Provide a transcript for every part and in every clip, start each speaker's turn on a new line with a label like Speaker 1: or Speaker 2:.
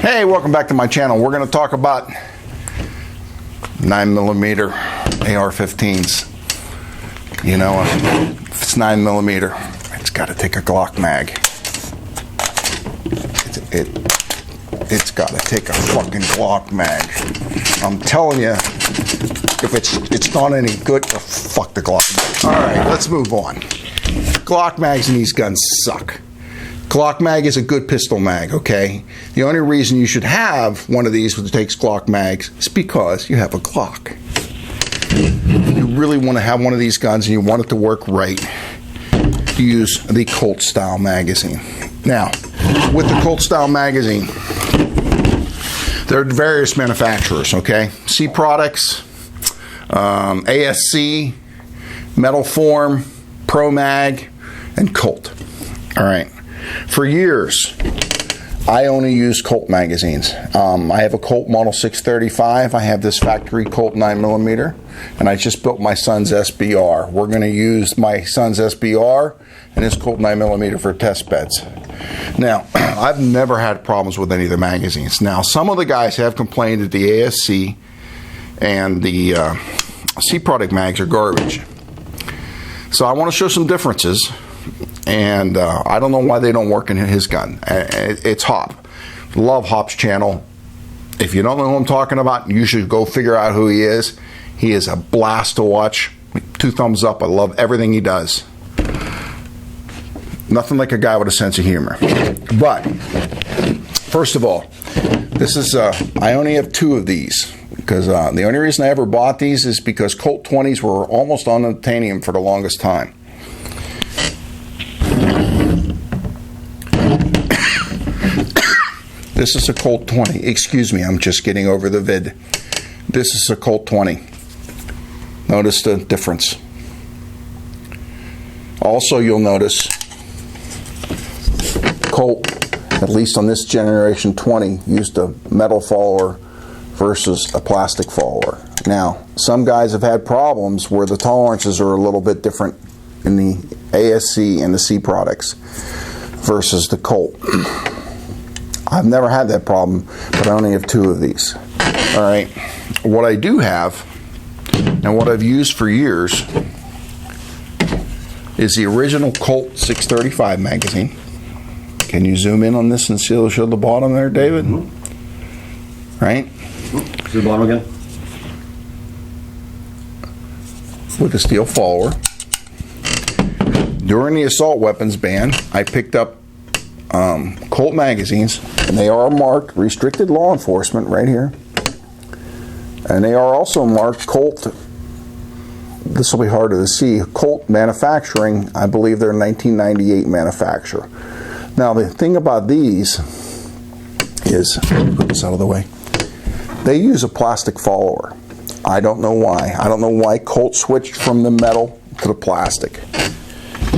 Speaker 1: Hey, welcome back to my channel. We're going to talk about 9mm AR-15s. You know, if it's 9mm, it's got to take a Glock mag. It's got to take a fucking Glock mag. I'm telling you, if it's not any good, fuck the Glock mag. All right, let's move on. Glock mags in these guns suck. Glock mag is a good pistol mag, okay? The only reason you should have one of these that takes Glock mags is because you have a Glock. You really want to have one of these guns and you want it to work right, use the Colt style magazine. Now, with the Colt style magazine, there are various manufacturers, okay? C Products, ASC, Metal Form, Pro Mag, and Colt. All right. For years, I only used Colt magazines. I have a Colt Model 635. I have this factory Colt 9mm, and I just built my son's SBR. We're going to use my son's SBR and his Colt 9mm for test beds. Now, I've never had problems with any of the magazines. Now, some of the guys have complained that the ASC and the C Product mags are garbage. So I want to show some differences. And I don't know why they don't work in his gun. It's Hop. Love Hop's channel. If you don't know who I'm talking about, you should go figure out who he is. He is a blast to watch. 2 thumbs up. I love everything he does. Nothing like a guy with a sense of humor. But, first of all, this is, I only have 2 of these. Because the only reason I ever bought these is because Colt 20s were almost unobtainium for the longest time. This is a Colt 20. Excuse me, I'm just getting over the vid. This is a Colt 20. Notice the difference. Also, you'll notice Colt, at least on this generation 20, used a metal follower versus a plastic follower. Now, some guys have had problems where the tolerances are a little bit different in the ASC and the C Products versus the Colt. I've never had that problem, but I only have 2 of these. All right. What I do have, and what I've used for years, is the original Colt 635 magazine. Can you zoom in on this and show the bottom there, David? Mm-hmm. Right?
Speaker 2: See the bottom again?
Speaker 1: With a steel follower. During the assault weapons ban, I picked up Colt magazines, and they are marked restricted law enforcement right here, and they are also marked Colt. This will be harder to see. Colt manufacturing. I believe they're 1998 manufacture. Now the thing about these is, put this out of the way, they use a plastic follower. I don't know why. I don't know why Colt switched from the metal to the plastic.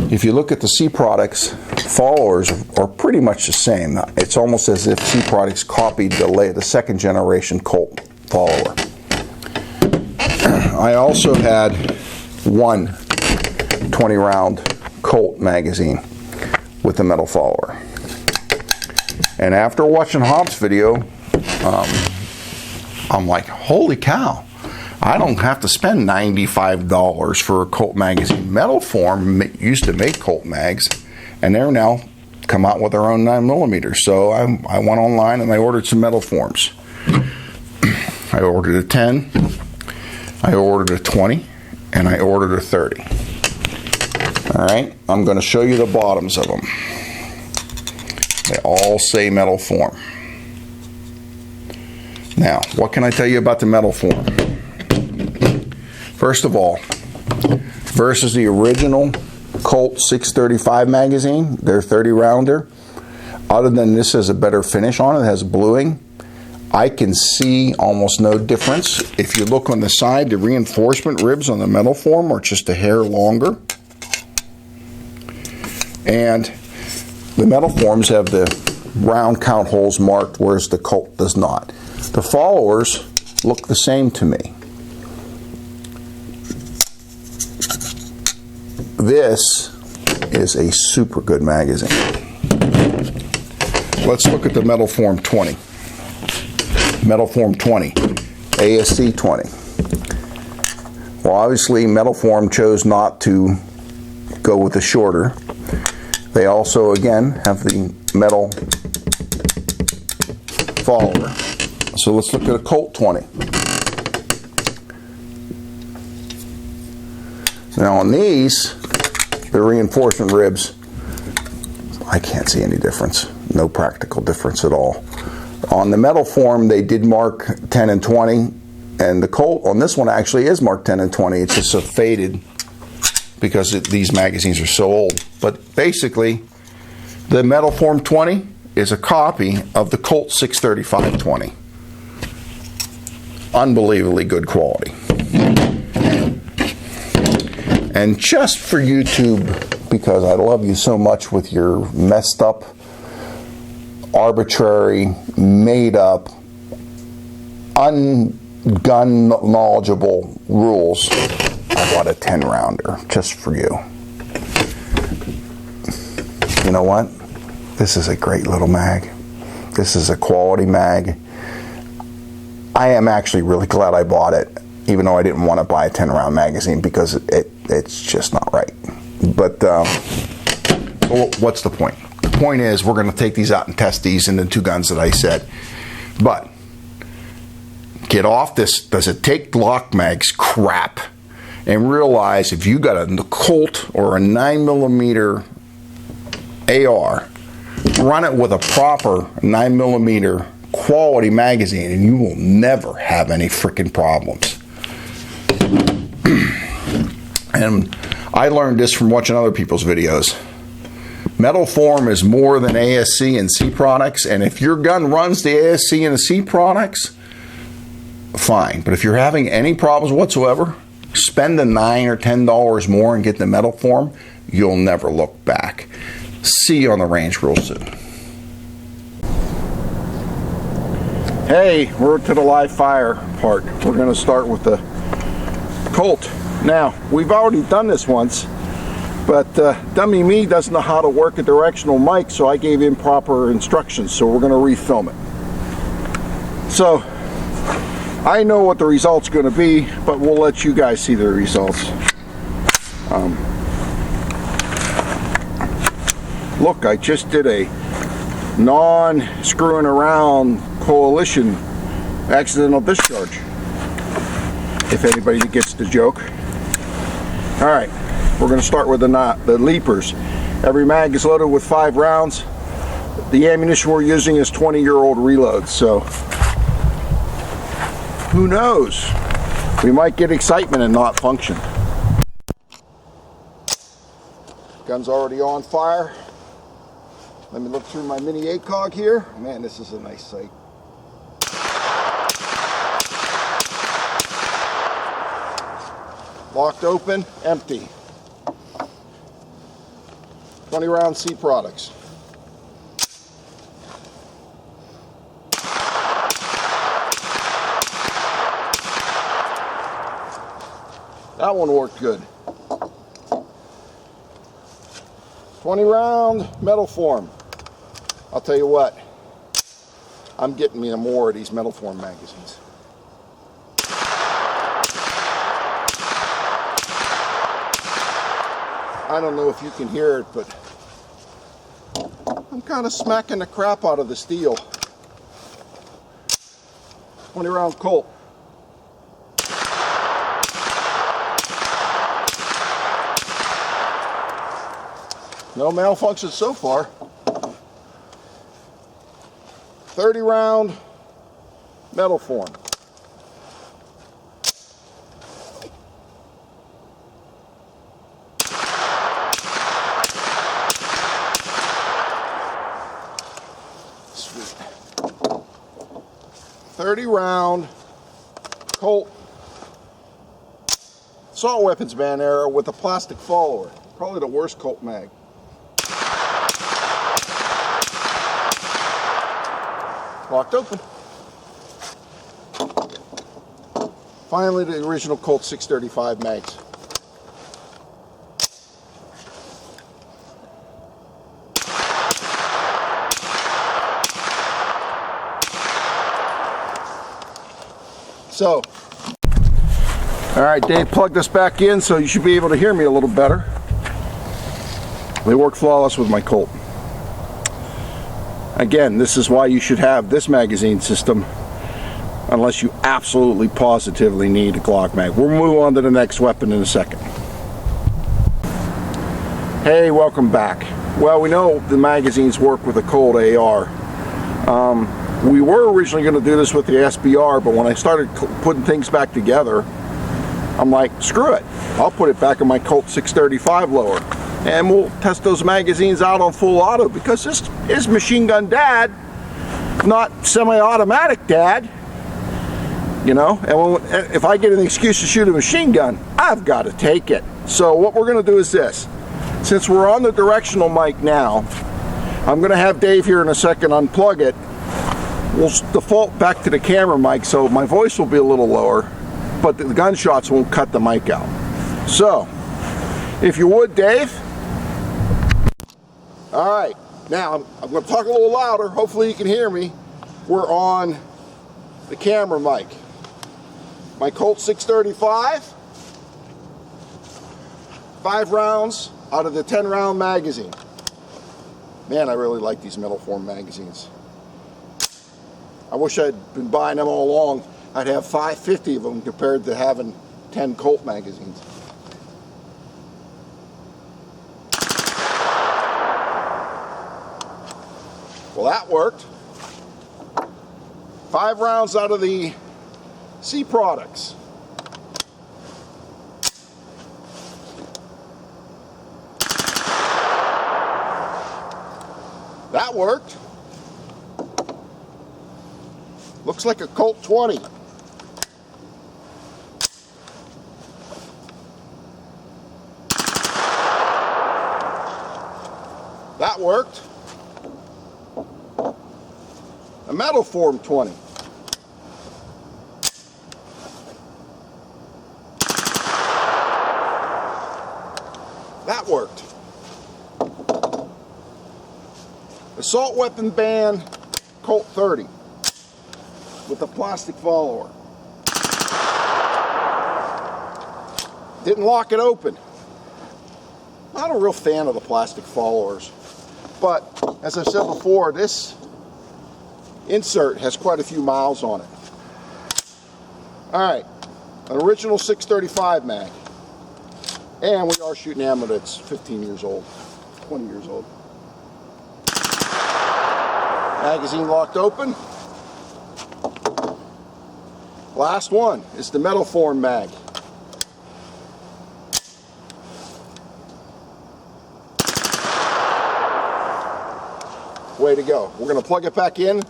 Speaker 1: If you look at the C Products, followers are pretty much the same. It's almost as if C Products copied the second generation Colt follower. I also had one 20-round Colt magazine with a metal follower. And after watching Hop's video, I'm like, holy cow. I don't have to spend $95 for a Colt magazine. Metal Form used to make Colt mags, and they're now come out with their own 9mm. So I went online and I ordered some Metal Forms. I ordered a 10, I ordered a 20, and I ordered a 30. All right, I'm going to show you the bottoms of them. They all say Metal Form. Now, what can I tell you about the Metal Form? First of all, versus the original Colt 635 magazine, their 30 rounder, other than this has a better finish on it, it has bluing, I can see almost no difference. If you look on the side, the reinforcement ribs on the Metal Form are just a hair longer. And the Metal Forms have the round count holes marked, whereas the Colt does not. The followers look the same to me. This is a super good magazine. Let's look at the Metal Form 20. Metal Form 20, ASC 20. Well, obviously Metal Form chose not to go with the shorter. They also, again, have the metal follower. So let's look at a Colt 20. Now on these, the reinforcement ribs, I can't see any difference. No practical difference at all. On the Metal Form, they did mark 10 and 20, and the Colt on this one actually is marked 10 and 20. It's just so faded because these magazines are so old. But basically, the Metal Form 20 is a copy of the Colt 635-20. Unbelievably good quality. And just for YouTube, because I love you so much with your messed up, arbitrary, made up, un-gun knowledgeable rules, I bought a 10 rounder just for you. You know what? This is a great little mag. This is a quality mag. I am actually really glad I bought it, even though I didn't want to buy a 10 round magazine because it's just not right. But what's the point? The point is we're going to take these out and test these in the two guns that I said. But get off this does it take Glock mags crap and realize if you got a Colt or a 9mm AR, run it with a proper 9mm quality magazine and you will never have any freaking problems. And I learned this from watching other people's videos. Metal Form is more than ASC and C products, and if your gun runs the ASC and the C products, fine. But if you're having any problems whatsoever, spend the $9 or $10 more and get the Metal Form. You'll never look back. See you on the range real soon. Hey, we're to the live fire part. We're going to start with the Colt. Now, we've already done this once, but dummy me doesn't know how to work a directional mic, so I gave him proper instructions, so we're going to refilm it. So, I know what the result's going to be, but we'll let you guys see the results. Look, I just did a non-screwing around coalition accidental discharge, if anybody gets the joke. Alright, we're going to start with the leapers. Every mag is loaded with 5 rounds. The ammunition we're using is 20-year-old reloads, so who knows? We might get excitement and not function. Gun's already on fire. Let me look through my mini ACOG here. Man, this is a nice sight. Locked open, empty. 20 round C products. That one worked good. 20 round Metal Form. I'll tell you what, I'm getting me more of these Metal Form magazines. I don't know if you can hear it, but I'm kind of smacking the crap out of the steel. 20 round Colt. No malfunctions so far. 30 round Metal Form. Sweet. 30 round Colt assault weapons band arrow with a plastic follower. Probably the worst Colt mag. Locked open. Finally, the original Colt 635 mags. So, all right, Dave plugged this back in, so you should be able to hear me a little better. They work flawless with my Colt. Again, this is why you should have this magazine system, unless you absolutely positively need a Glock mag. We'll move on to the next weapon in a second. Hey, welcome back. Well, we know the magazines work with a Colt AR. We were originally going to do this with the SBR, but when I started putting things back together, I'm like, screw it. I'll put it back in my Colt 635 lower, and we'll test those magazines out on full auto, because this is machine gun dad, not semi-automatic dad. You know, and if I get an excuse to shoot a machine gun, I've got to take it. So what we're going to do is this. Since we're on the directional mic now, I'm going to have Dave here in a second unplug it. We'll default back to the camera mic, so my voice will be a little lower, but the gunshots won't cut the mic out. So, if you would, Dave. All right, now I'm going to talk a little louder. Hopefully you can hear me. We're on the camera mic. My Colt 635, 5 rounds out of the 10-round magazine. Man, I really like these metal form magazines. I wish I'd been buying them all along. I'd have 550 of them compared to having 10 Colt magazines. Well, that worked. 5 rounds out of the C products. That worked. Looks like a Colt 20. That worked. A metal form 20. That worked. Assault weapon band Colt 30 with a plastic follower. Didn't lock it open. Not a real fan of the plastic followers, but as I've said before, this insert has quite a few miles on it. Alright, an original 635 mag. And we are shooting ammo that's 15 years old, 20 years old. Magazine locked open. Last one is the metal form mag. Way to go. We're going to plug it back in.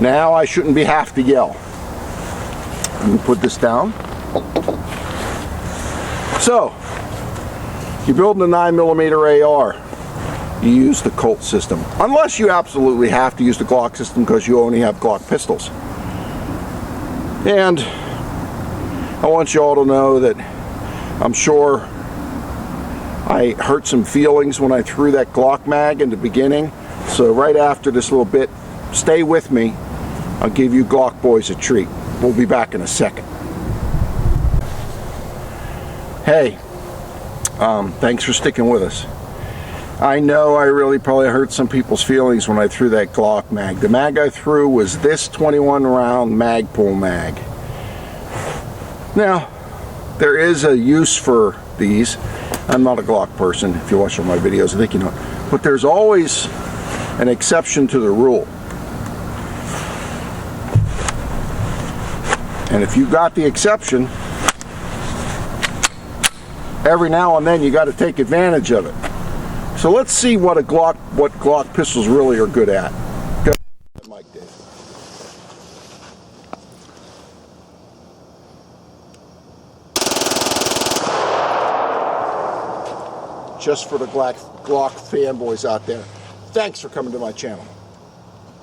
Speaker 1: Now I shouldn't have to yell. Let me put this down. So, you're building a 9mm AR. You use the Colt system. Unless you absolutely have to use the Glock system because you only have Glock pistols. And I want you all to know that I'm sure I hurt some feelings when I threw that Glock mag in the beginning. So right after this little bit, stay with me. I'll give you Glock boys a treat. We'll be back in a second. Hey, thanks for sticking with us. I know I really probably hurt some people's feelings when I threw that Glock mag. The mag I threw was this 21 round Magpul mag. Now, there is a use for these. I'm not a Glock person. If you watch all my videos, I think you know. But there's always an exception to the rule. And if you got the exception, every now and then you got to take advantage of it. So let's see what Glock pistols really are good at. Go ahead, Mike, Dave. Just for the Glock fanboys out there, thanks for coming to my channel.